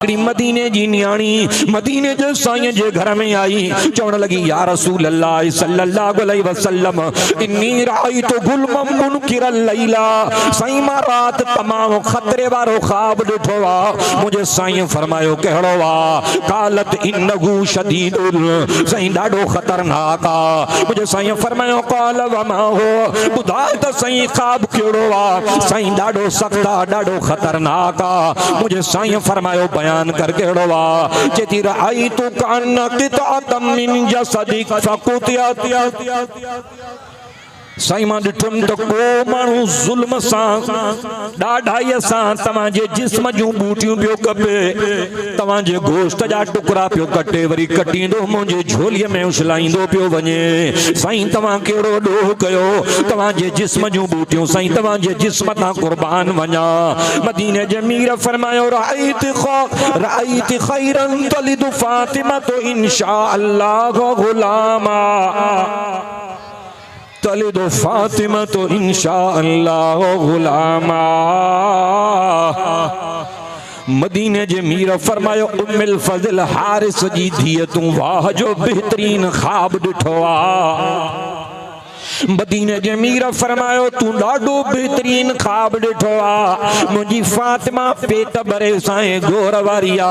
मदीने जी न्याणी मदीने जे साईं जे घर में आई चवण लगी या रसूल अल्लाह सल्लल्लाहु अलैहि वसल्लम इन्नी राइतु गुलमम मुनकिरल लैला साईं मां रात तमाम खतरे वारो ख्वाब ॾिठो आ। मुझे साईं फरमायो कहिड़ो आ? कालत इन्नहु शदीदुल साईं ॾाढो खतरनाक आ। मुझे साईं फरमायो काल वमा हो ॿुधाए त साईं ख्वाब कहिड़ो आ? साईं ॾाढो सख्त आ ॾाढो खतरनाक आ। मुझे साईं फरमायो बयान कर केड़ो वा चेती रही तू कान कितातम मिन जसदिक फकुतिया साईं मां ॾिठुम त को माण्हू ज़ुल्म सां ॾाढाईअ सां तव्हांजे जिस्म जूं बूटियूं पियो कपे तव्हांजे गोश्त जा टुकड़ा पियो कटे वरी कटींदो मुंहिंजे झोलीअ में उछलाईंदो पियो वञे। साईं तव्हां कहिड़ो ॾोह कयो तव्हांजे जिस्म जूं बूटियूं साईं तव्हांजे जिस्म तां कुर्बान वञा। मदीने जे मीर फरमायो राइति खैरन तलिद फातिमा तो इंशा अल्लाह गुलामा तलिदो फातिमा तो इंशा अल्लाह गुलामा। मदीने जे मीर फरमायो उम्मुल फज़ल हारिस जी धीअ तूं वाह जो बेहतरीन ख्वाब ॾिठो आ। मदीने जे मीर फरमायो तू ॾाढो बेहतरीन ख्वाब ॾिठो आ। मुंहिंजी फातिमा पेट भरे साए गोर वारी आ।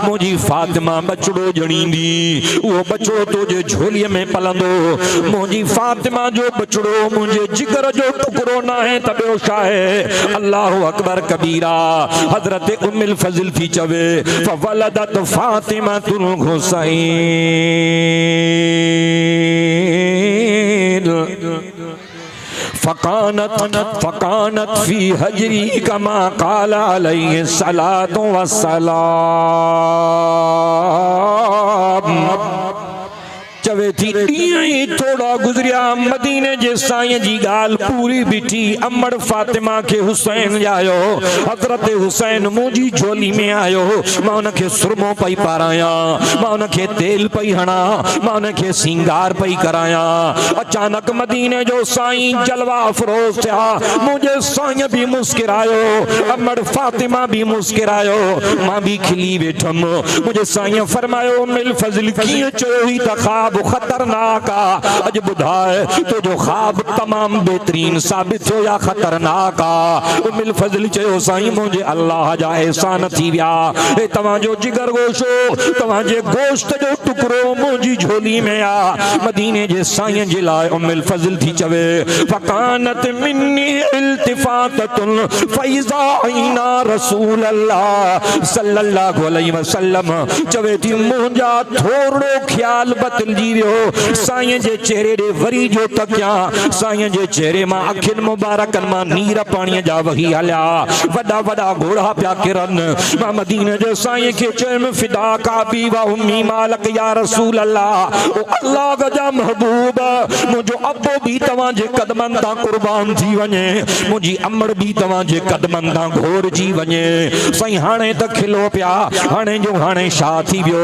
मुंहिंजी फातिमा बचड़ो ॼणींदी उहो बचड़ो तुंहिंजे झोलीअ में पलंदो। मुंहिंजी फातिमा जो बचड़ो मुंहिंजे जिगर जो टुकड़ो न आहे त ॿियो छा आहे? अल्लाहु अकबर कबीरा। हज़रत उम्मुल फज़ल थी चवे फवलदत फातिमा तुल हुसैन फकानत फी हजरी कमा काल अलैहि सलातु वस्सलाम। चवे थी ॾींहं ई थोड़ा गुज़रिया मदीने जे साईं जी ॻाल्हि पूरी बीठी अमड़ फातिमा खे हुसैन आयो। हज़रत हुसैन मुंहिंजी झोली में आयो मां उनखे सुरमो पई पारायां मां उनखे तेल पई हणा मां उनखे सिंगार पई करायां। अचानक मदीने जो साईं जलवा अफरोज़ थिया। मुंहिंजे साईं बि मुस्किरायो अमड़ फातिमा बि मुस्किरायो मां बि खिली वेठुमि। मुंहिंजे साईं फरमायो उम्मुल फज़ल कीअं चयो हुई त ख्वाब खतरनाक आ? अज बुधाए तो जो ख्वाब तमाम बेहतरीन साबित हो या खतरनाक आ? उम्मुल फज़ल चयो साईं मुझे अल्लाह जा एहसान थी विया ए तवां जो जिगर गोशो तवां जे गोश्त जो टुकड़ो मुंहिंजी झोली में आ। मदीने जे साईं जे लाइ उम्मुल फज़ल थी चवे फकानत मिन्नी इल्तिफाततुन फैज़ा आईना रसूल अल्लाह सल्लल्लाहु अलैहि वसल्लम। चवे थी मुंहिंजा थोड़ो ख्याल बदलजी साईं जे चेहरे ॾे वरी जो तकिया साईं जे चेहरे मां अखियुनि मुबारकनि मां नीर पाणीअ जा वही हलिया वॾा वॾा घोड़ा पिया किरनि। मां मदीने जे साईं खे चयुमि फिदा का बी व उम्मी मालक या रसूल अल्लाह ओ अल्लाह जा महबूब मुंहिंजो अबो बि तव्हांजे कदमनि तां कुर्बान थी वञे मुंहिंजी अमड़ बि तव्हांजे कदमनि तां घोरजी वञे। साईं हाणे त खिलो पिया हाणे जो हाणे छा थी वियो?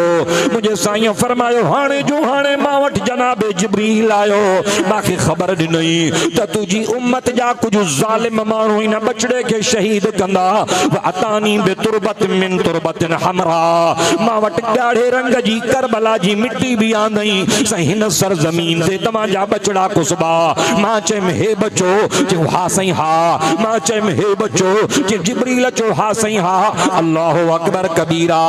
मुंहिंजे साईं फरमायो हाणे जो हाणे मां वटि जनाबे जिब्रील आयो मांखे ख़बर ॾिनई त तुंहिंजी उम्मत जा कुझु ज़ालिम माण्हू हिन बचड़े खे शहीद कंदा। अतानी बितुरबत मिन तुरबतिन हमरा मां वटि ॻाढ़े रंग जी करबला जी मिट्टी बि आंदई साईं हिन सरज़मीन ते तव्हांजा बचड़ा कुसबा। मां चयुमि हे बचो चयो हा साईं हा। मां चयुमि हे बचो चयो जिब्रील चयो हा साईं हा। अल्लाहु अकबर कबीरा।